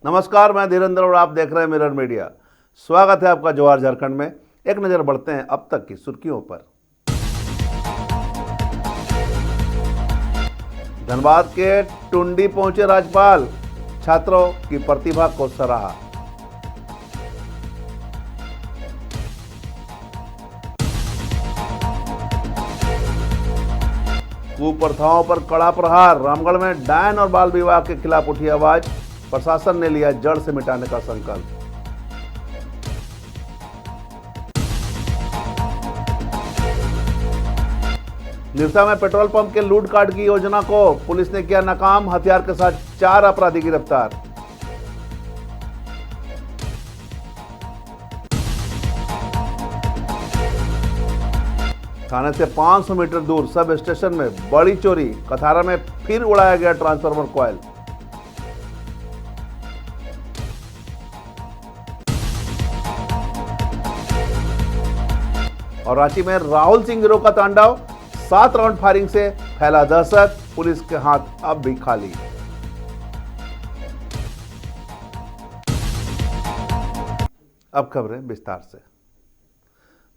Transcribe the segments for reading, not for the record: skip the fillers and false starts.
नमस्कार, मैं धीरेन्द्र और आप देख रहे हैं मिरर मीडिया। स्वागत है आपका जवाहर झारखंड में। एक नज़र बढ़ते हैं अब तक की सुर्खियों पर। धनबाद के टुंडी पहुंचे राज्यपाल, छात्रों की प्रतिभा को सराहा। कुप्रथाओं पर कड़ा प्रहार, रामगढ़ में डायन और बाल विवाह के खिलाफ उठी आवाज, प्रशासन ने लिया जड़ से मिटाने का संकल्प। निरसा में पेट्रोल पंप के लूट काट की योजना को पुलिस ने किया नाकाम, हथियार के साथ 4 अपराधी गिरफ्तार। थाने से 500 मीटर दूर सब स्टेशन में बड़ी चोरी, कथारा में फिर उड़ाया गया ट्रांसफार्मर कॉइल। और रांची में राहुल सिंह गिरोह का तांडव, 7 राउंड फायरिंग से फैला दहशत, पुलिस के हाथ अब भी खाली। अब खबरें विस्तार से।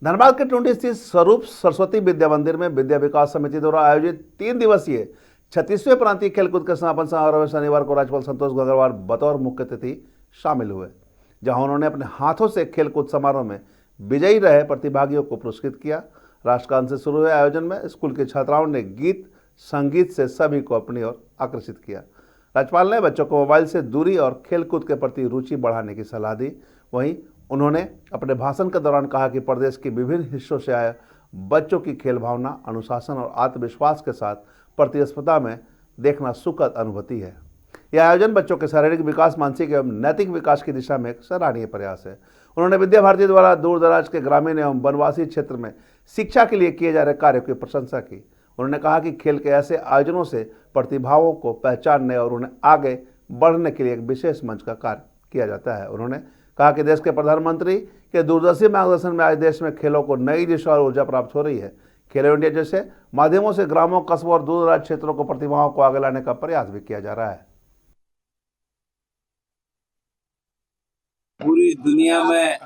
धनबाद के टुंडी स्थित स्वरूप सरस्वती विद्या मंदिर में विद्या विकास समिति द्वारा आयोजित 3 दिवसीय 36वें प्रांतीय खेलकूद के समापन समारोह में शनिवार को राज्यपाल संतोष गंगवार बतौर मुख्य अतिथि शामिल हुए, जहां उन्होंने अपने हाथों से खेलकूद समारोह में विजयी रहे प्रतिभागियों को पुरस्कृत किया। राष्ट्रगान से शुरू हुए आयोजन में स्कूल की छात्राओं ने गीत संगीत से सभी को अपनी ओर आकर्षित किया। राज्यपाल ने बच्चों को मोबाइल से दूरी और खेलकूद के प्रति रुचि बढ़ाने की सलाह दी। वहीं उन्होंने अपने भाषण के दौरान कहा कि प्रदेश के विभिन्न हिस्सों से आए बच्चों की खेल भावना, अनुशासन और आत्मविश्वास के साथ प्रतिस्पर्धा में देखना सुखद अनुभूति है। यह आयोजन बच्चों के शारीरिक विकास, मानसिक एवं नैतिक विकास की दिशा में एक सराहनीय प्रयास है। उन्होंने विद्या भारती द्वारा दूर दराज के ग्रामीण एवं वनवासी क्षेत्र में शिक्षा के लिए किए जा रहे कार्यों की प्रशंसा की। उन्होंने कहा कि खेल के ऐसे आयोजनों से प्रतिभाओं को पहचानने और उन्हें आगे बढ़ने के लिए एक विशेष मंच का कार्य किया जाता है। उन्होंने कहा कि देश के प्रधानमंत्री के दूरदर्शी मार्गदर्शन में आज देश में खेलों को नई दिशा और ऊर्जा प्राप्त हो रही है। खेलो इंडिया जैसे माध्यमों से ग्रामों, कस्बों और दूर दराज क्षेत्रों को प्रतिभाओं को आगे लाने का प्रयास भी किया जा रहा है। पूरी दुनिया में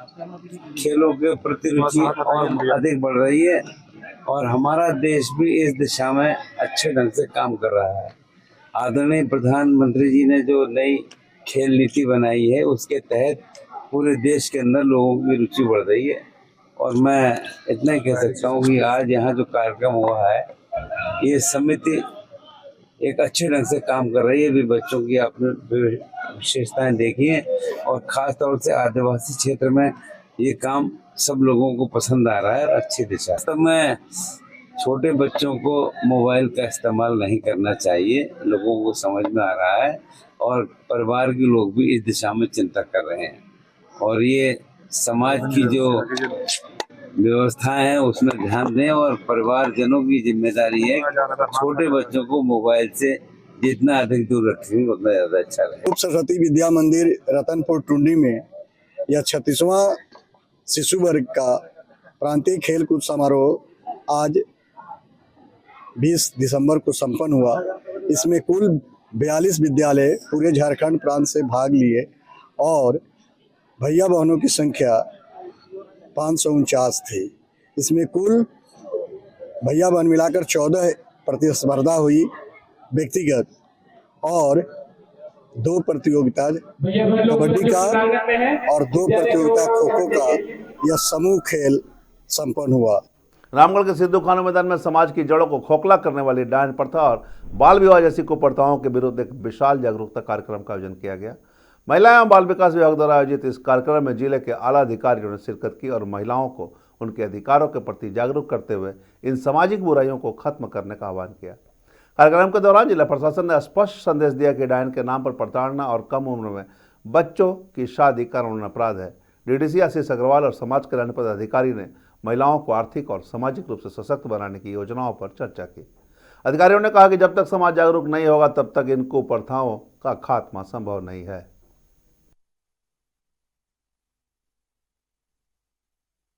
खेलों के प्रति रुचि और अधिक बढ़ रही है और हमारा देश भी इस दिशा में अच्छे ढंग से काम कर रहा है। आदरणीय प्रधानमंत्री जी ने जो नई खेल नीति बनाई है उसके तहत पूरे देश के अंदर लोगों की रुचि बढ़ रही है और मैं इतना ही कह सकता हूँ कि आज यहाँ जो कार्यक्रम हुआ है ये समिति एक अच्छे ढंग से काम कर रही है। भी बच्चों की आपने विशेषताएं देखी हैं और ख़ास तौर से आदिवासी क्षेत्र में ये काम सब लोगों को पसंद आ रहा है और अच्छी दिशा। तब मैं छोटे बच्चों को मोबाइल का इस्तेमाल नहीं करना चाहिए, लोगों को समझ में आ रहा है और परिवार के लोग भी इस दिशा में चिंता कर रहे हैं और ये समाज की जो व्यवस्था है उसमें ध्यान दें और परिवारजनों की जिम्मेदारी है छोटे बच्चों को मोबाइल से जितना अधिक दूर रखेंगे उतना ज्यादा अच्छा रहेगा। सरस्वती विद्या मंदिर रतनपुर टुंडी में यह 36वां शिशु वर्ग का प्रांतीय खेलकूद समारोह आज 20 दिसंबर को संपन्न हुआ। इसमें कुल 42 विद्यालय पूरे झारखंड प्रांत से भाग लिए और भैया बहनों की संख्या 549 थी। इसमें कुल भैया बहन मिलाकर 14 प्रतिस्पर्धा हुई व्यक्तिगत और 2 प्रतियोगिता कबड्डी का और 2 प्रतियोगिता खो-खो का यह समूह खेल संपन्न हुआ। रामगढ़ के सिद्धू खानों मैदान में समाज की जड़ों को खोखला करने वाली डायन प्रथा और बाल विवाह जैसी कुप्रथाओं के विरुद्ध एक विशाल जागरूकता कार्यक्रम का आयोजन किया गया। महिला एवं बाल विकास विभाग द्वारा आयोजित इस कार्यक्रम में जिले के आला अधिकारियों ने शिरकत की और महिलाओं को उनके अधिकारों के प्रति जागरूक करते हुए इन सामाजिक बुराइयों को खत्म करने का आह्वान किया। कार्यक्रम के दौरान जिला प्रशासन ने स्पष्ट संदेश दिया कि डायन के नाम पर प्रताड़ना और कम उम्र में बच्चों की शादी कानूनी अपराध है। डीडीसी आशीष अग्रवाल और समाज कल्याण पदाधिकारी ने महिलाओं को आर्थिक और सामाजिक रूप से सशक्त बनाने की योजनाओं पर चर्चा की। अधिकारियों ने कहा कि जब तक समाज जागरूक नहीं होगा तब तक इन कुप्रथाओं का खात्मा संभव नहीं है।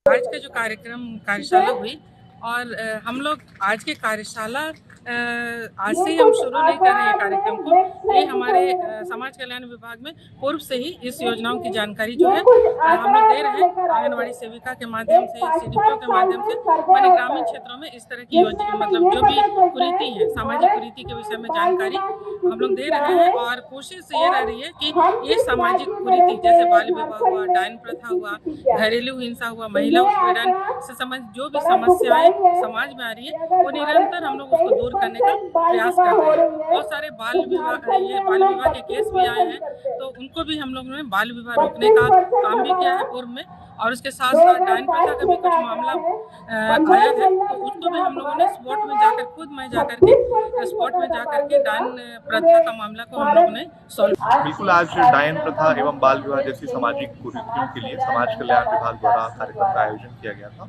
आज का जो कार्यशाला हुई और हम लोग आज के कार्यशाला आज से ही हम शुरू नहीं कर रहे हैं कार्यक्रम को। ये हमारे समाज कल्याण विभाग में पूर्व से ही इस योजनाओं की जानकारी जो है हम लोग दे रहे हैं। आंगनबाड़ी सेविका के माध्यम से, सीडीपीओ के माध्यम से मैंने ग्रामीण क्षेत्रों में इस तरह की योजना मतलब जो भी कुरीति है, सामाजिक कुरीति के विषय में जानकारी हम लोग दे रहे हैं। और कोशिश ये रह रही है कि ये सामाजिक कुरीति जैसे बाल विवाह हुआ, डायन प्रथा हुआ, घरेलू हिंसा हुआ, महिला उत्पीड़न से संबंधित जो भी समस्याएं समाज में आ रही है वो निरंतर हम लोग उसको दूर करने का प्रयास कर रहे हैं। बहुत सारे बाल विवाह के केस भी आए हैं, तो उनको भी हम लोगों ने बाल विवाह रोकने का काम भी किया है पूर्व में। और उसके साथ साथ डायन प्रथा का भी कुछ मामला आया है, तो उसको भी हम लोगों ने स्पॉट में जाकर, खुद मैं जाकर के स्पॉट में जाकर के डायन प्रथा का मामला को हम लोगों ने सॉल्व। बिल्कुल, आज डायन प्रथा एवं बाल विवाह जैसी सामाजिक कुरीतियों के लिए समाज कल्याण विभाग द्वारा कार्यक्रम का आयोजन किया गया था।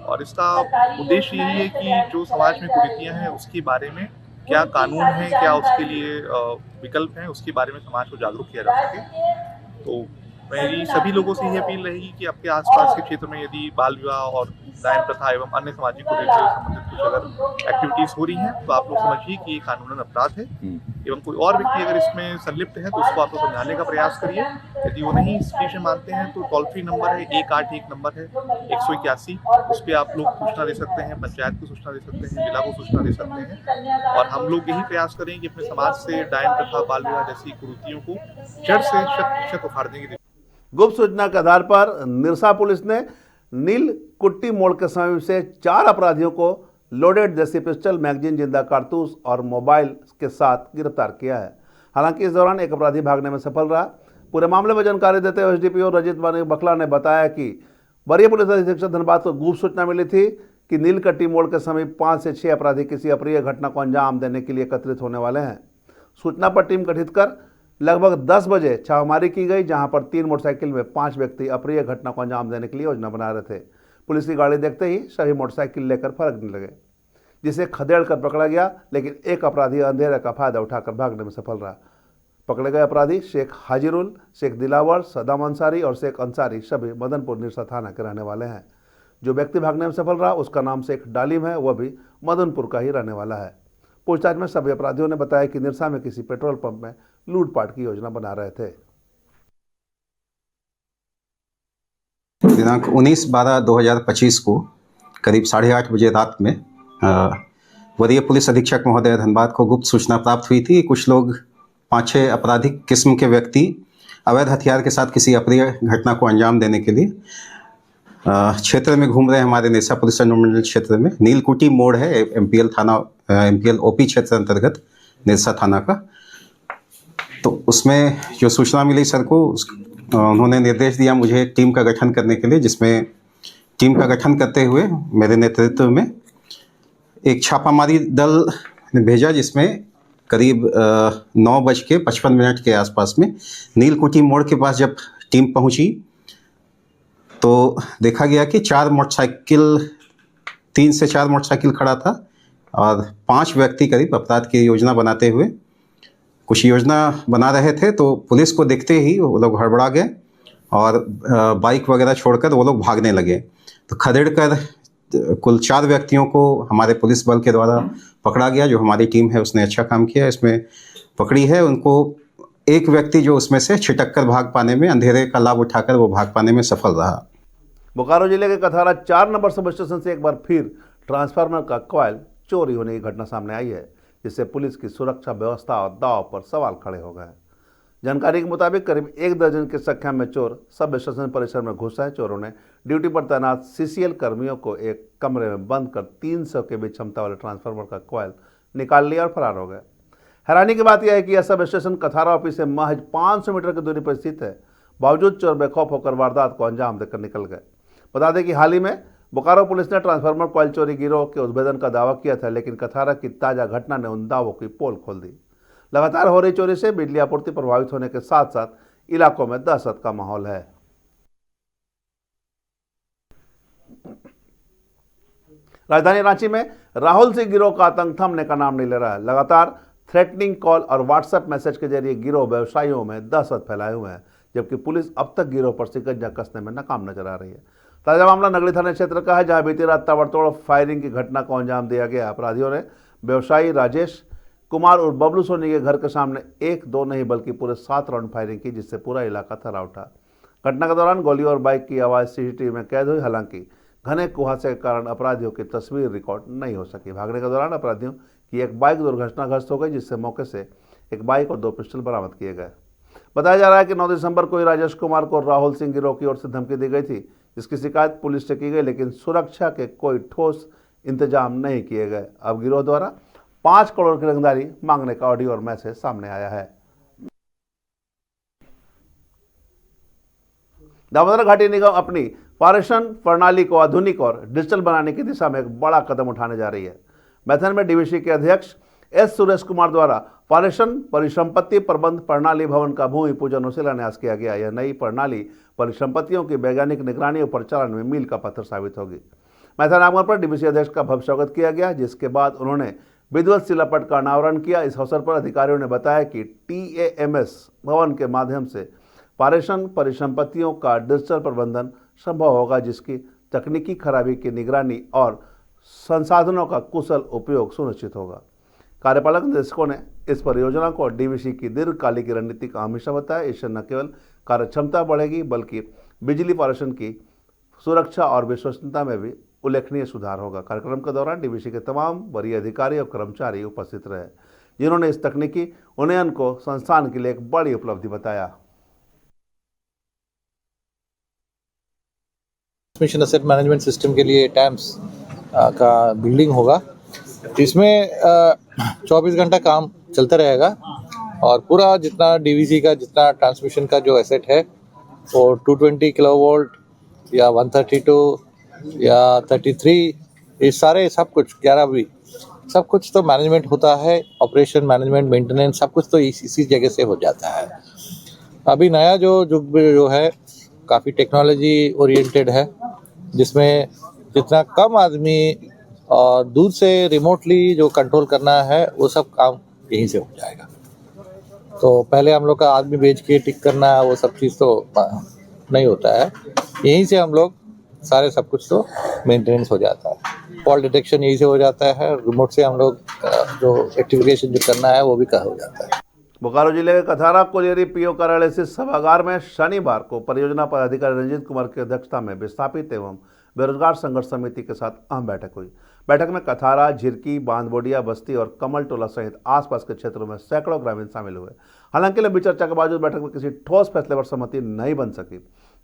और इसका उद्देश्य यही है कि जो समाज में कुरीतियां हैं उसके बारे में क्या कानून है, क्या उसके लिए विकल्प हैं, उसके बारे में समाज को जागरूक किया जा सके। तो मेरी सभी लोगों से यह अपील रहेगी कि आपके आसपास के क्षेत्र में यदि बाल विवाह और डायन प्रथा एवं अन्य सामाजिक कुरीतियों से संबंधित कुछ अगर एक्टिविटीज हो रही हैं तो आप लोग समझिए कि ये कानूनन अपराध है एवं कोई और व्यक्ति अगर इसमें संलिप्त है तो उसको आप लोग समझाने का प्रयास करिए। यदि वो नहीं इस चीज़ में मानते हैं तो टोल फ्री नंबर है 181 नंबर है 181, उस पर आप लोग सूचना दे सकते हैं, पंचायत को सूचना दे सकते हैं, जिला को सूचना दे सकते हैं। और हम लोग यही प्रयास करें कि अपने समाज से डायन प्रथा, बाल विवाह जैसी कुरीतियों को जड़ से 100% उखाड़ने की। गुप्त सूचना के आधार पर निरसा पुलिस ने नील कुट्टी मोड़ के समीप से 4 अपराधियों को लोडेड देसी पिस्टल, मैगजीन, जिंदा कारतूस और मोबाइल के साथ गिरफ्तार किया है। हालांकि इस दौरान एक अपराधी भागने में सफल रहा। पूरे मामले में जानकारी देते हुए एसडीपीओ रजित बखला ने बताया कि वरीय पुलिस अधीक्षक धनबाद को गुप्त सूचना मिली थी कि नीलकट्टी मोड़ के समीप 5 से 6 अपराधी किसी अप्रिय घटना को अंजाम देने के लिए एकत्रित होने वाले हैं। सूचना पर टीम गठित कर लगभग 10 बजे छापामारी की गई, जहां पर 3 मोटरसाइकिल में 5 व्यक्ति अप्रिय घटना को अंजाम देने के लिए योजना बना रहे थे। पुलिस की गाड़ी देखते ही सभी मोटरसाइकिल लेकर फरकने लगे, जिसे खदेड़ कर पकड़ा गया। लेकिन एक अपराधी अंधेरे का फायदा उठाकर भागने में सफल रहा। पकड़े गए अपराधी शेख हाजिरुल, शेख दिलावर, सदाम अंसारी और शेख अंसारी सभी मदनपुर निरसा थाना के रहने वाले हैं। जो व्यक्ति भागने में सफल रहा उसका नाम शेख डालिम है, वह भी मदनपुर का ही रहने वाला है। पूछताछ में सभी अपराधियों ने बताया कि निरसा में किसी पेट्रोल पंप में लूटपाट की योजना बना रहे थे। दिनांक 19/12/2025 को करीब 8:30 बजे रात में वरीय पुलिस अधीक्षक महोदय धनबाद को गुप्त सूचना प्राप्त हुई थी। कुछ लोग 5-6 आपराधिक किस्म के व्यक्ति अवैध हथियार के साथ किसी अप्रिय घटना को अंजाम देने के लिए क्षेत्र में घूम रहे हैं। हमारे निरसा पुलिस अनुमंडल क्षेत्र में नीलकुटी मोड़ है, एमपीएल थाना, एमपीएल ओपी क्षेत्र अंतर्गत निरसा थाना का। तो उसमें जो सूचना मिली सर को, उन्होंने निर्देश दिया मुझे एक टीम का गठन करने के लिए, जिसमें टीम का गठन करते हुए मेरे नेतृत्व में एक छापामारी दल ने भेजा, जिसमें करीब 9:55 के आसपास में नीलकुटी मोड़ के पास जब टीम पहुंची तो देखा गया कि 3 से 4 मोटरसाइकिल खड़ा था और 5 व्यक्ति करीब अपराध की योजना बनाते हुए कुछ योजना बना रहे थे। तो पुलिस को देखते ही वो लोग हड़बड़ा गए और बाइक वगैरह छोड़कर वो लोग भागने लगे। तो खदेड़ कर कुल 4 व्यक्तियों को हमारे पुलिस बल के द्वारा पकड़ा गया। जो हमारी टीम है उसने अच्छा काम किया, इसमें पकड़ी है उनको। एक व्यक्ति जो उसमें से छिटक कर भाग पाने में, अंधेरे का लाभ उठाकर वो भाग पाने में सफल रहा। बोकारो जिले के कथारा 4 नंबर सब स्टेशन से एक बार फिर ट्रांसफार्मर का कॉइल चोरी होने की घटना सामने आई है, जिससे पुलिस की सुरक्षा व्यवस्था और दांव पर सवाल खड़े हो गए। जानकारी के मुताबिक करीब 1 दर्जन की संख्या में चोर सब स्टेशन परिसर में घुस आए। चोरों ने ड्यूटी पर तैनात सीसीएल कर्मियों को एक कमरे में बंद कर 300 के बीच क्षमता वाले ट्रांसफार्मर का कॉइल निकाल लिया और फरार हो गए। हैरानी की बात यह है कि यह सब स्टेशन कथारा ऑफिस से महज 500 मीटर की दूरी पर स्थित है। बावजूद चोर बेखौफ होकर वारदात को अंजाम देकर निकल गए। बता दें कि हाल ही में बोकारो पुलिस ने ट्रांसफार्मर कॉइल चोरी गिरोह के उद्भेदन का दावा किया था, लेकिन कथारा की ताजा घटना ने उन दावों की पोल खोल दी। लगातार हो रही चोरी से बिजली आपूर्ति प्रभावित होने के साथ साथ इलाकों में दहशत का माहौल है। राजधानी रांची में राहुल सिंह गिरोह का आतंक थमने का नाम नहीं ले रहा है। लगातार थ्रेटनिंग कॉल और व्हाट्सएप मैसेज के जरिए गिरोह व्यवसायियों में दहशत फैलाए हुए हैं, जबकि पुलिस अब तक गिरोह पर शिकंजा कसने में नाकाम नजर आ रही है। ताजा मामला नगड़ी थाना क्षेत्र का है, जहां बीती रात ताबड़तोड़ फायरिंग की घटना को अंजाम दिया गया। अपराधियों ने व्यवसायी राजेश कुमार और बबलू सोनी के घर के सामने एक दो नहीं बल्कि पूरे 7 राउंड फायरिंग की, जिससे पूरा इलाका थर्रा उठा। घटना के दौरान गोली और बाइक की आवाज़ सीसीटीवी में कैद हुई। हालांकि घने कुहासे के कारण अपराधियों की तस्वीर रिकॉर्ड नहीं हो सकी। भागने के दौरान अपराधियों की एक बाइक दुर्घटनाग्रस्त हो गई, जिससे मौके से एक बाइक और 2 पिस्टल बरामद किए गए। बताया जा रहा है कि 9 दिसंबर को ही राजेश कुमार को राहुल सिंह गिरोह की ओर से धमकी दी गई थी, जिसकी शिकायत पुलिस से की गई, लेकिन सुरक्षा के कोई ठोस इंतजाम नहीं किए गए। अब गिरोह द्वारा 5 करोड़ की रंगदारी मांगने का ऑडियो और मैसेज सामने आया है। दामोदर घाटी निगम अपनी पारेषण प्रणाली को आधुनिक और डिजिटल बनाने की दिशा में एक बड़ा कदम उठाने जा रही है। मैथन में डीवीसी के अध्यक्ष एस सुरेश कुमार द्वारा पारेषण परिसंपत्ति प्रबंध प्रणाली भवन का भूमि पूजन और शिलान्यास किया गया। यह नई प्रणाली परिसंपत्तियों की वैज्ञानिक निगरानी और परिचालन में मील का पत्थर साबित होगी। मैथन आगमन पर डीवीसी अध्यक्ष का भव्य स्वागत किया गया, जिसके बाद उन्होंने विधिवत शिलापट का अनावरण किया। इस अवसर पर अधिकारियों ने बताया कि TAMS भवन के माध्यम से पारेषण परिसंपत्तियों का डिजिटल प्रबंधन संभव होगा, जिसकी तकनीकी खराबी की निगरानी और संसाधनों का कुशल उपयोग सुनिश्चित होगा। कार्यपालक निदेशकों ने इस परियोजना को डीवीसी की दीर्घकालिक रणनीति का हमेशा बताया। इससे न केवल कार्यक्षमता बढ़ेगी बल्कि बिजली पारेषण की सुरक्षा और विश्वसनीयता में भी उल्लेखनीय सुधार होगा। कार्यक्रम के दौरान डीवीसी के तमाम वरीय अधिकारी और कर्मचारी उपस्थित रहे, जिन्होंने इस तकनीकी उन्नयन को संस्थान के लिए एक बड़ी उपलब्धि बताया। ट्रांसमिशन एसेट मैनेजमेंट सिस्टम के लिए टैम्स का बिल्डिंग होगा। इसमें 24 घंटा काम चलता रहेगा और पूरा जितना डीवीसी का जितना ट्रांसमिशन का जो एसेट है वो 220 किलोवोल्ट या 132 या 33 ये सारे सब कुछ 11V सब कुछ तो मैनेजमेंट होता है। ऑपरेशन मैनेजमेंट मेंटेनेंस सब कुछ तो इसी जगह से हो जाता है। अभी नया जो युग जो है काफ़ी टेक्नोलॉजी ओरिएंटेड है, जिसमें जितना कम आदमी और दूर से रिमोटली जो कंट्रोल करना है वो सब काम यहीं से हो जाएगा। तो पहले हम लोग का आदमी भेज के टिक करना वो सब चीज़ तो नहीं होता है, यहीं से हम लोग सारे सब कुछ तो मेंटेनेंस हो जाता है। फॉल्ट डिटेक्शन यहीं से हो जाता है, रिमोट से हम लोग जो रेक्टिफिकेशन जो करना है वो भी हो जाता है। बोकारो जिले के कथारा कोलियरी पीओ कार्यालय स्थित सभागार में शनिवार को परियोजना पदाधिकारी रंजीत कुमार की अध्यक्षता में विस्थापित एवं बेरोजगार संघर्ष समिति के साथ अहम बैठक हुई। बैठक में कथारा, झिरकी, बांधबोडिया बस्ती और कमल टोला सहित आसपास के क्षेत्रों में सैकड़ों ग्रामीण शामिल हुए। हालांकि लंबी चर्चा के बावजूद बैठक में किसी ठोस फैसले पर सहमति नहीं बन सकी।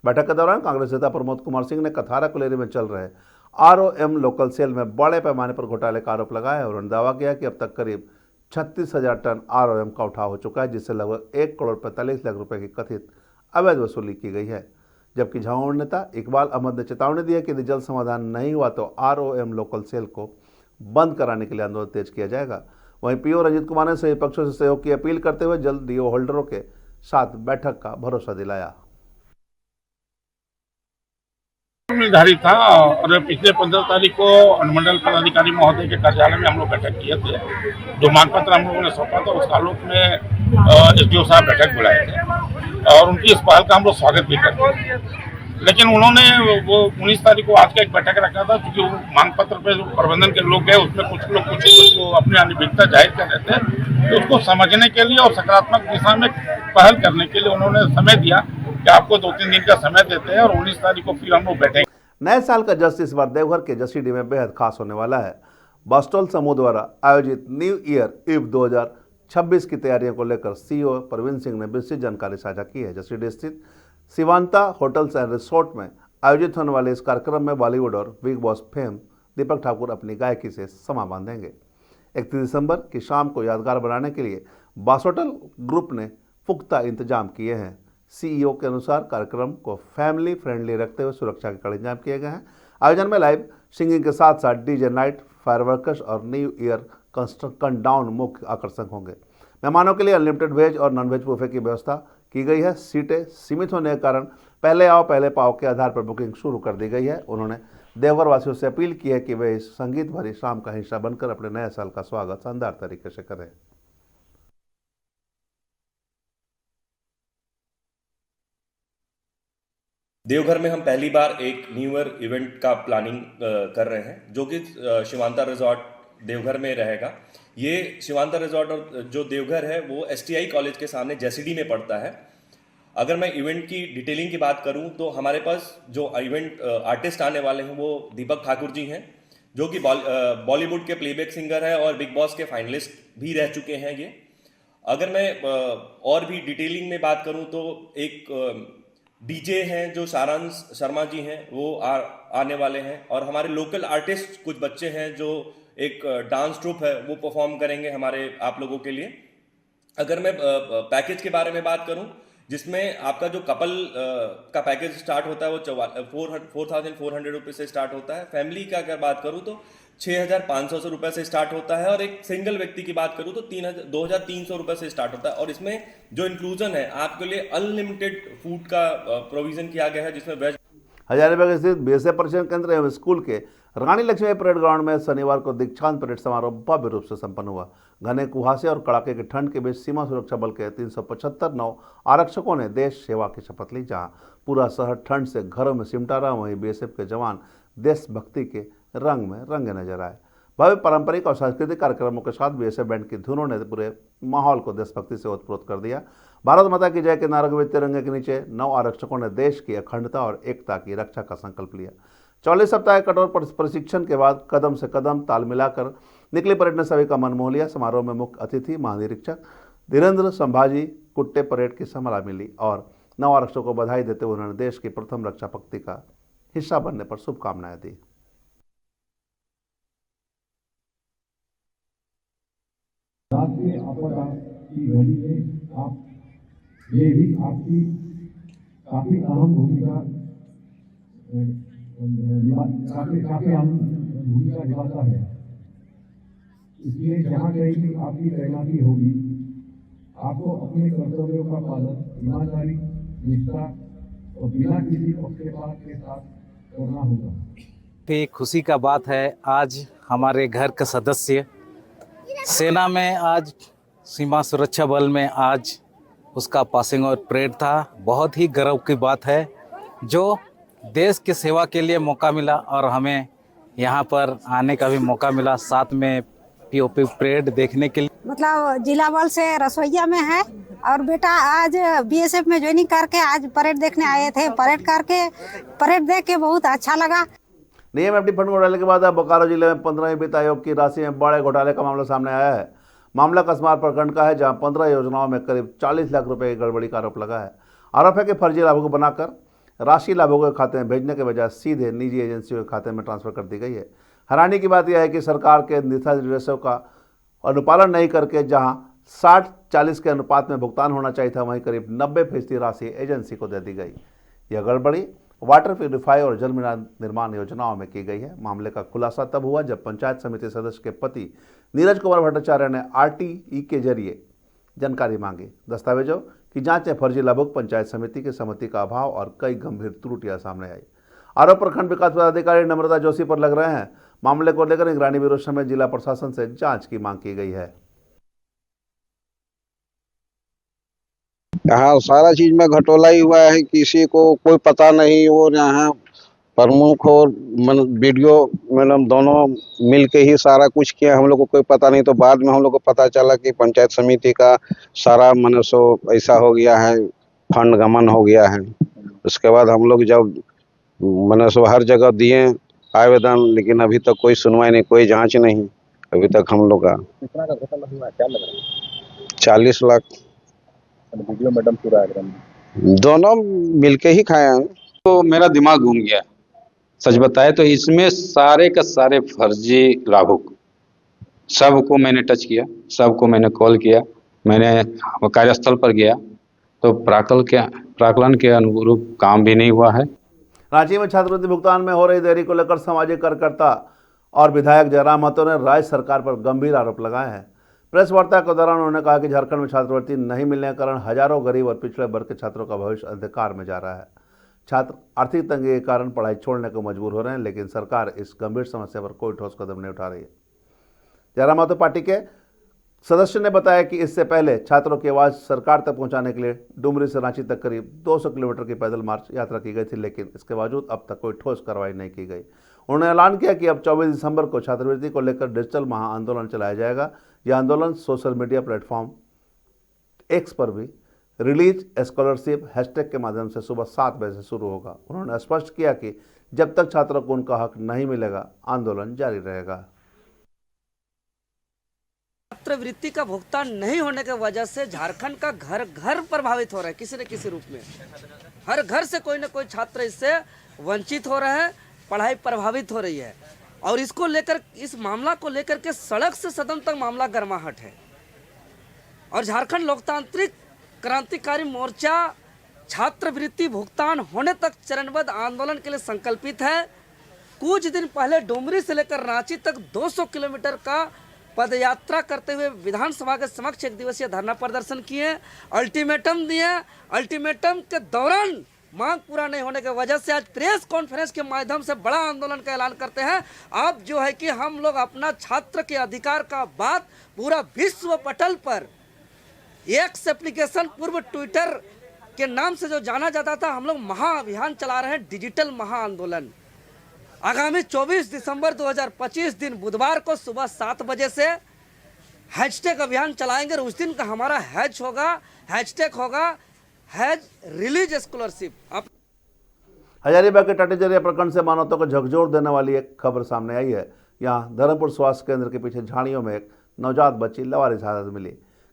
बैठक के दौरान कांग्रेस नेता प्रमोद कुमार सिंह ने कथारा कोलियरी में चल रहे ROM लोकल सेल में बड़े पैमाने पर घोटाले का आरोप लगाया और उन्होंने दावा किया कि अब तक करीब 36,000 टन ROM का उठाव हो चुका है, जिससे लगभग 1 करोड़ 45 लाख रुपए की कथित अवैध वसूली की गई है। जबकि झामुमो नेता इकबाल अहमद ने चेतावनी दी है कि यदि जल्द समाधान नहीं हुआ तो ROM लोकल सेल को बंद कराने के लिए आंदोलन तेज किया जाएगा। वहीं पीओ रंजीत कुमार ने सभी पक्षों से सहयोग की अपील करते हुए जल्द डीओ होल्डरों के साथ बैठक का भरोसा दिलाया। निर्धारित था और पिछले 15 तारीख को अनुमंडल पदाधिकारी महोदय के कार्यालय में हम लोग बैठक किए थे। जो मांग पत्र हम लोगों ने सौंपा था उसका आलोक में SDO साहब बैठक बुलाए थे और उनकी इस पहल का हम लोग स्वागत भी करते हैं। लेकिन उन्होंने वो 19 तारीख को आज का एक बैठक रखा था, क्योंकि वो मांग पत्र पे जो प्रबंधन के लोग गए उसमें कुछ लोग कुछ अपनी अनिभिज्ञता जाहिर कर रहे थे। तो उसको समझने के लिए और सकारात्मक दिशा में पहल करने के लिए उन्होंने समय दिया कि आपको 2-3 दिन का समय देते हैं और 19 तारीख को फिर हम लोग बैठेंगे। नए साल का जश्न इस बार देवघर के जसीडीह में बेहद खास होने वाला है। बस्टॉल समूह द्वारा आयोजित न्यू ईयर ईव 2026 की तैयारियों को लेकर CEO प्रवीण सिंह ने विस्तृत जानकारी साझा की है। जसीडीह स्थित शिवांता होटल्स एंड रिसोर्ट में आयोजित होने वाले इस कार्यक्रम में बॉलीवुड और बिग बॉस फेम दीपक ठाकुर अपनी गायकी से समा बांधेंगे। 31 दिसंबर की शाम को यादगार बनाने के लिए बासोटल ग्रुप ने पुख्ता इंतजाम किए हैं। CEO के अनुसार कार्यक्रम को फैमिली फ्रेंडली रखते हुए सुरक्षा के कड़े इंतजाम किए गए हैं। आयोजन में लाइव सिंगिंग के साथ साथ DJ नाइट, फायरवर्कर्स और न्यू ईयर कंटाउन मुख्य आकर्षण होंगे। मेहमानों के लिए अनलिमिटेड वेज और नॉन वेज बुफे की व्यवस्था की गई है। सीटें सीमित होने के कारण पहले आओ पहले पाओ के आधार पर बुकिंग शुरू कर दी गई है। उन्होंने देवघर वासियों से अपील की है कि वे इस संगीत भरी शाम का हिस्सा बनकर अपने नए साल का स्वागत शानदार तरीके से करें। देवघर में हम पहली बार एक न्यू ईयर इवेंट का प्लानिंग कर रहे हैं, जो कि शिवांता रिजॉर्ट देवघर में रहेगा। ये शिवांतर रिजॉर्ट और जो देवघर है वो STI कॉलेज के सामने JCD में पड़ता है। अगर मैं इवेंट की डिटेलिंग की बात करूं तो हमारे पास जो इवेंट आर्टिस्ट आने वाले हैं वो दीपक ठाकुर जी हैं, जो कि बॉलीवुड के प्लेबैक सिंगर है और बिग बॉस के फाइनलिस्ट भी रह चुके हैं ये। अगर मैं और भी डिटेलिंग में बात करूं तो एक डीजे हैं जो सारांश शर्मा जी हैं, वो आने वाले हैं, और हमारे लोकल आर्टिस्ट कुछ बच्चे हैं जो एक डांस ट्रूप है वो परफॉर्म करेंगे हमारे आप लोगों के लिए। अगर मैं पैकेज के बारे में बात करूं, जिसमें आपका जो कपल का पैकेज स्टार्ट होता है वो 4,400 रुपये से स्टार्ट होता है। फैमिली का अगर बात करूं तो 6,500 रुपये से स्टार्ट होता है, और एक सिंगल व्यक्ति की बात करूं तो 2,300 रुपये से स्टार्ट होता है। और इसमें जो इंक्लूजन है, आपके लिए अनलिमिटेड फूड का प्रोविजन किया गया है, जिसमें वेज। हजारीबाग स्थित BSF परीक्षण केंद्र एवं स्कूल के रानी लक्ष्मी परेड ग्राउंड में शनिवार को दीक्षांत परेड समारोह भव्य रूप से संपन्न हुआ। घने कुहासे और कड़ाके की ठंड के बीच सीमा सुरक्षा बल के 375 नौ आरक्षकों ने देश सेवा की शपथ ली। जहां पूरा शहर ठंड से घरों में सिमटा रहा, वहीं BSF के जवान देशभक्ति के रंग में रंगे नजर आए। भव्य पारंपरिक और सांस्कृतिक कार्यक्रमों के साथ BSF बैंड की धुनों ने पूरे माहौल को देशभक्ति से ओतप्रोत कर दिया। भारत माता की जय के नारे के तिरंगे के नीचे 9 आरक्षकों ने देश की अखंडता और एकता की रक्षा का संकल्प लिया। 40 सप्ताह कठोर प्रशिक्षण के बाद कदम से कदम ताल मिलाकर निकली परेड ने सभी का मन मोह लिया। समारोह में मुख्य अतिथि महानिरीक्षक धीरेन्द्र संभाजी कुट्टे परेड की संभाला मिली और 9 आरक्षकों को बधाई देते हुए उन्होंने देश की प्रथम रक्षा पंक्ति का हिस्सा बनने पर शुभकामनाएं दी। राष्ट्रीय आपदा की घड़ी में आप ये भी आपकी काफी अहम भूमिका निभाता है। इसलिए जहाँ कहीं भी आपकी तैनाती होगी, आपको अपने कर्तव्यों का पालन ईमानदारी, निष्ठा और बिना किसी पक्षपात के साथ करना होगा। ये खुशी का बात है, आज हमारे घर का सदस्य सेना में, आज सीमा सुरक्षा बल में आज उसका पासिंग आउट परेड था। बहुत ही गर्व की बात है जो देश की सेवा के लिए मौका मिला और हमें यहाँ पर आने का भी मौका मिला, साथ में POP परेड देखने के लिए। मतलब जिला बल से रसोईया में है और बेटा आज BSF में ज्वाइनिंग करके आज परेड देखने आए थे। परेड देख के बहुत अच्छा लगा। नियम एफडी फंड घोटाले के बाद अब बोकारो जिले में 15वीं वित्त आयोग की राशि में बड़े घोटाले का मामला सामने आया है। मामला कसमार प्रखंड का है, जहां 15 योजनाओं में करीब 40 लाख रुपए की गड़बड़ी का आरोप लगा है। आरोप है कि फर्जी लाभुक बनाकर राशि लाभुकों के खाते में भेजने के बजाय सीधे निजी एजेंसियों के खाते में ट्रांसफर कर दी गई है। हैरानी की बात यह है कि सरकार के दिशा निर्देशों का अनुपालन नहीं करके जहां 60-40 के अनुपात में भुगतान होना चाहिए था, वहीं करीब 90% राशि एजेंसी को दे दी गई। यह गड़बड़ी वाटर प्यूरिफायर और जल निर्माण योजनाओं में की गई है। मामले का खुलासा तब हुआ जब पंचायत समिति सदस्य के पति नीरज कुमार भट्टाचार्य ने RTE के जरिए जानकारी मांगी। दस्तावेजों की जांच में फर्जी लाभुक, पंचायत समिति की सहमति का अभाव और कई गंभीर त्रुटियां सामने आई। आरोप प्रखंड विकास पदाधिकारी नम्रता जोशी पर लग रहे हैं। मामले को लेकर निगरानी ब्यूरो समेत जिला प्रशासन से जांच की मांग की गई है। हाँ, सारा चीज में घटोला ही हुआ है, किसी को कोई पता नहीं। और यहाँ प्रमुख और वीडियो मैडम दोनों मिलके ही सारा कुछ किया, हम लोग को कोई पता नहीं। तो बाद में हम लोग को पता चला कि पंचायत समिति का सारा सो ऐसा हो गया है, फंड गमन हो गया है। उसके बाद हम लोग जब सो हर जगह दिए आवेदन, लेकिन अभी तक कोई सुनवाई नहीं, कोई जांच नहीं। अभी तक हम लोग का कितना का घोटाला हुआ क्या लग रहा है? 40 लाख वीडियो मैडम पूरा दोनों मिलके ही खाए हैं। तो मेरा दिमाग घूम गया, सच बताए तो। इसमें सारे का सारे फर्जी लाभुक, सबको मैंने टच किया, सबको मैंने कॉल किया, मैंने कार्यस्थल पर गया, तो प्राकलन के अनुरूप काम भी नहीं हुआ है। रांची में छात्रवृत्ति भुगतान में हो रही देरी को लेकर सामाजिक कार्यकर्ता और विधायक जयराम महतो ने राज्य सरकार पर गंभीर आरोप लगाए हैं। प्रेस वार्ता के दौरान उन्होंने कहा कि झारखंड में छात्रवृत्ति नहीं मिलने के कारण हजारों गरीब और पिछड़े वर्ग के छात्रों का भविष्य अंधकार में जा रहा है। छात्र आर्थिक तंगी के कारण पढ़ाई छोड़ने को मजबूर हो रहे हैं, लेकिन सरकार इस गंभीर समस्या पर कोई ठोस कदम नहीं उठा रही है। जयराम महतो पार्टी के सदस्य ने बताया कि इससे पहले छात्रों की आवाज़ सरकार तक पहुंचाने के लिए डुमरी से रांची तक करीब 200 किलोमीटर की पैदल मार्च यात्रा की गई थी, लेकिन इसके बावजूद अब तक कोई ठोस कार्रवाई नहीं की गई। उन्होंने ऐलान किया कि अब 24 दिसंबर को छात्रवृत्ति को लेकर डिजिटल महा आंदोलन चलाया जाएगा। यह आंदोलन सोशल मीडिया प्लेटफॉर्म एक्स पर भी रिलीज स्कॉलरशिप हैशटैग के माध्यम से सुबह 7 बजे से शुरू होगा। उन्होंने स्पष्ट किया कि जब तक छात्रों को उनका हक नहीं मिलेगा आंदोलन जारी रहेगा। छात्रवृत्ति का भुगतान नहीं होने की वजह से झारखंड का घर घर प्रभावित हो रहा है, किसी न किसी रूप में। हर घर से कोई न कोई छात्र इससे वंचित हो रहा है, पढ़ाई प्रभावित हो रही है। और इसको लेकर, इस मामला को लेकर के सड़क से सदन तक मामला गर्माहट है। और झारखंड लोकतांत्रिक क्रांतिकारी मोर्चा छात्रवृत्ति भुगतान होने तक चरणबद्ध आंदोलन के लिए संकल्पित है। कुछ दिन पहले डुमरी से लेकर रांची तक 200 किलोमीटर का पदयात्रा करते हुए विधानसभा के समक्ष 1 दिवसीय धरना प्रदर्शन किए, अल्टीमेटम दिए। अल्टीमेटम के दौरान मांग पूरा नहीं होने की वजह से आज प्रेस कॉन्फ्रेंस के माध्यम से बड़ा आंदोलन का ऐलान करते हैं। अब जो है कि हम लोग अपना छात्र के अधिकार का बात पूरा विश्व पटल पर, एक्स एप्लीकेशन पूर्व ट्विटर के नाम से जो जाना जाता था, हम लोग महाअभियान चला रहे हैं, डिजिटल महाआंदोलन। आगामी 24 दिसंबर 2025 दिन बुधवार को सुबह 7 बजे से हैशटैग अभियान चलाएंगे। और उस दिन का हमारा हैशटैग होगा रिलीज स्कॉलरशिप। हजारीबाग के टाटीजरिया प्रखंड से मानवता को झकझोर देने वाली एक खबर सामने आई है। यहाँ धर्मपुर स्वास्थ्य केंद्र के पीछे झाड़ियों में एक नवजात बच्ची लवारिस हालत मिली।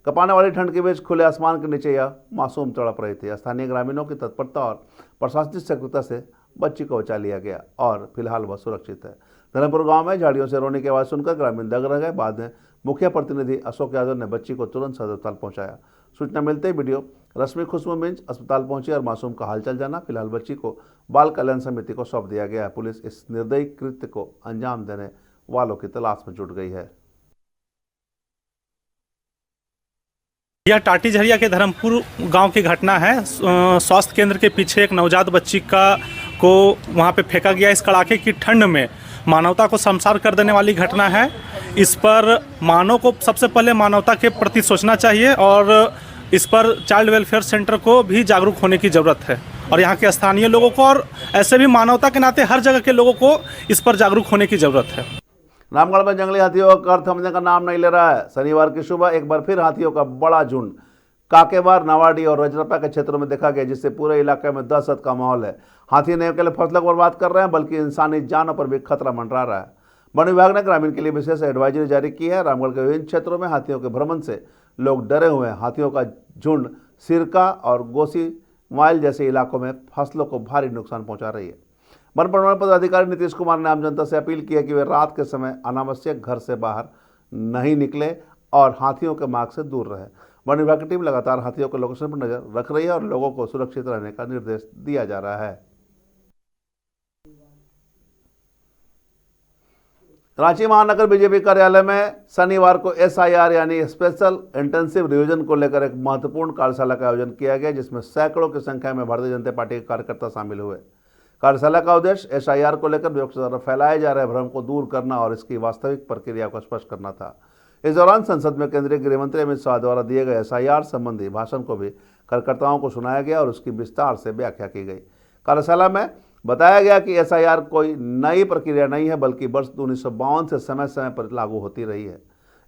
कपाने वाली ठंड के बीच खुले आसमान के नीचे यह मासूम तड़प रही थी। स्थानीय ग्रामीणों की तत्परता और प्रशासनिक सक्रियता से बच्ची को बचा लिया गया और फिलहाल वह सुरक्षित है। धर्मपुर गांव में झाड़ियों से रोने की आवाज़ सुनकर ग्रामीण दंग रह गए। बाद में मुखिया प्रतिनिधि अशोक यादव ने बच्ची को तुरंत सदर अस्पताल पहुंचाया। सूचना मिलते ही वीडियो रश्मि खुशबू मिंज अस्पताल पहुंची और मासूम का हालचाल जाना। फिलहाल बच्ची को बाल कल्याण समिति को सौंप दिया गया है। पुलिस इस निर्दयी कृत्य को अंजाम देने वालों की तलाश में जुट गई है। यह टाटीझरिया के धर्मपुर गांव की घटना है। स्वास्थ्य केंद्र के पीछे एक नवजात बच्ची को वहां पे फेंका गया। इस कड़ाके की ठंड में मानवता को शर्मसार कर देने वाली घटना है। इस पर मानव को सबसे पहले मानवता के प्रति सोचना चाहिए और इस पर चाइल्ड वेलफेयर सेंटर को भी जागरूक होने की ज़रूरत है और यहाँ के स्थानीय लोगों को और ऐसे भी मानवता के नाते हर जगह के लोगों को इस पर जागरूक होने की ज़रूरत है। रामगढ़ में जंगली हाथियों का थमने का नाम नहीं ले रहा है। शनिवार की सुबह एक बार फिर हाथियों का बड़ा झुंड काकेवार, नवाडी और रजरप्पा के क्षेत्रों में देखा गया, जिससे पूरे इलाके में दहशत का माहौल है। हाथी न केवल फसलों को बर्बाद कर रहे हैं बल्कि इंसानी जानों पर भी खतरा मंडरा रहा है। वन विभाग ने ग्रामीण के लिए विशेष एडवाइजरी जारी की है। रामगढ़ के विभिन्न क्षेत्रों में हाथियों के भ्रमण से लोग डरे हुए हैं। हाथियों का झुंड सिरका और गोसी माइल जैसे इलाकों में फसलों को भारी नुकसान पहुंचा रही है। वन प्रबंधन पदाधिकारी नीतीश कुमार ने आम जनता से अपील की है कि वे रात के समय अनावश्यक घर से बाहर नहीं निकले और हाथियों के मार्ग से दूर रहे। वन विभाग की टीम लगातार हाथियों के लोकेशन पर नजर रख रही है और लोगों को सुरक्षित रहने का निर्देश दिया जा रहा है। रांची महानगर बीजेपी कार्यालय में शनिवार को SIR यानी स्पेशल इंटेंसिव रिवीजन को लेकर एक महत्वपूर्ण कार्यशाला का आयोजन किया गया, जिसमें सैकड़ों की संख्या में भारतीय जनता पार्टी के कार्यकर्ता शामिल हुए। कार्यशाला का उद्देश्य SIR को लेकर विपक्ष द्वारा फैलाए जा रहे भ्रम को दूर करना और इसकी वास्तविक प्रक्रिया को स्पष्ट करना था। इस दौरान संसद में केंद्रीय गृह मंत्री अमित शाह द्वारा दिए गए SIR संबंधी भाषण को भी कार्यकर्ताओं को सुनाया गया और उसकी विस्तार से व्याख्या की गई। कार्यशाला में बताया गया कि SIR कोई नई प्रक्रिया नहीं है बल्कि वर्ष 1952 से समय समय पर लागू होती रही है।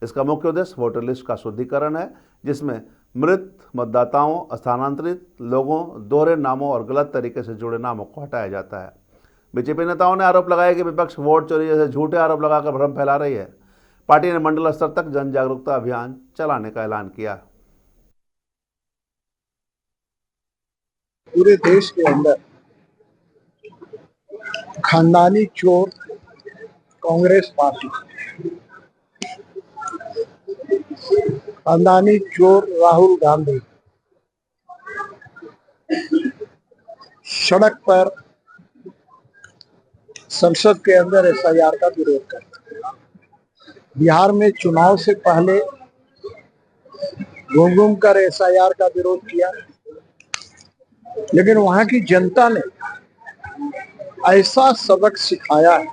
इसका मुख्य उद्देश्य वोटर लिस्ट का शुद्धिकरण है, जिसमें मृत मतदाताओं, स्थानांतरित लोगों, दोहरे नामों और गलत तरीके से जुड़े नामों को हटाया जाता है। बीजेपी नेताओं ने आरोप लगाया कि विपक्ष वोट चोरी जैसे झूठे आरोप लगाकर भ्रम फैला रही है। पार्टी ने मंडल स्तर तक जन जागरूकता अभियान चलाने का ऐलान किया। पूरे देश के अंदर खानदानी चोर कांग्रेस पार्टी, खानदानी चोर राहुल गांधी सड़क पर संसद के अंदर SIR का विरोध करते हैं। बिहार में चुनाव से पहले घूम घूम कर SIR का विरोध किया, लेकिन वहां की जनता ने ऐसा सबक सिखाया है,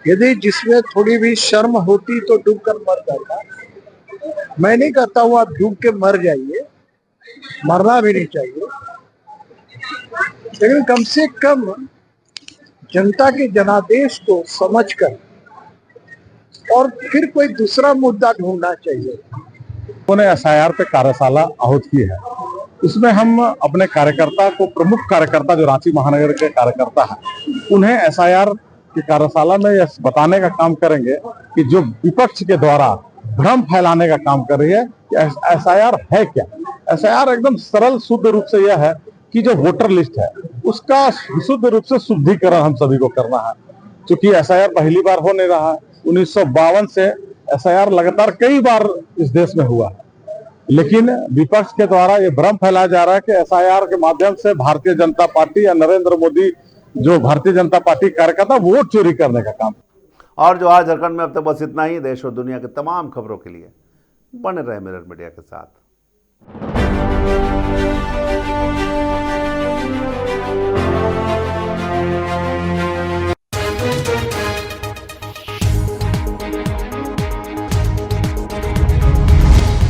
यदि जिसमें थोड़ी भी शर्म होती तो डूब कर मर जाता। मैं नहीं कहता हूं आप डूब के मर जाइए, मरना भी नहीं चाहिए, लेकिन कम से कम जनता के जनादेश को समझकर और फिर कोई दूसरा मुद्दा ढूंढना चाहिए। उन्होंने एसआईआर पे कार्यशाला आहूत की है। इसमें हम अपने कार्यकर्ता को, प्रमुख कार्यकर्ता जो रांची महानगर के कार्यकर्ता है, उन्हें एसआईआर की कार्यशाला में यह बताने का काम करेंगे कि जो विपक्ष के द्वारा भ्रम फैलाने का काम कर रही है कि एसआईआर है क्या। एसआईआर एकदम सरल शुद्ध रूप से यह है कि जो वोटर लिस्ट है उसका शुद्ध रूप से शुद्धिकरण हम सभी को करना है। क्योंकि एसआईआर पहली बार हो नहीं रहा है, 1952 से एसआईआर लगातार कई बार इस देश में हुआ है, लेकिन विपक्ष के द्वारा ये भ्रम फैलाया जा रहा है कि एसआईआर के माध्यम से भारतीय जनता पार्टी या नरेंद्र मोदी जो भारतीय जनता पार्टी कार्यकर्ता वोट चोरी करने का काम। और जो आज झारखंड में अब तक बस इतना ही। देश और दुनिया के तमाम खबरों के लिए बने रहे मिरर मीडिया के साथ।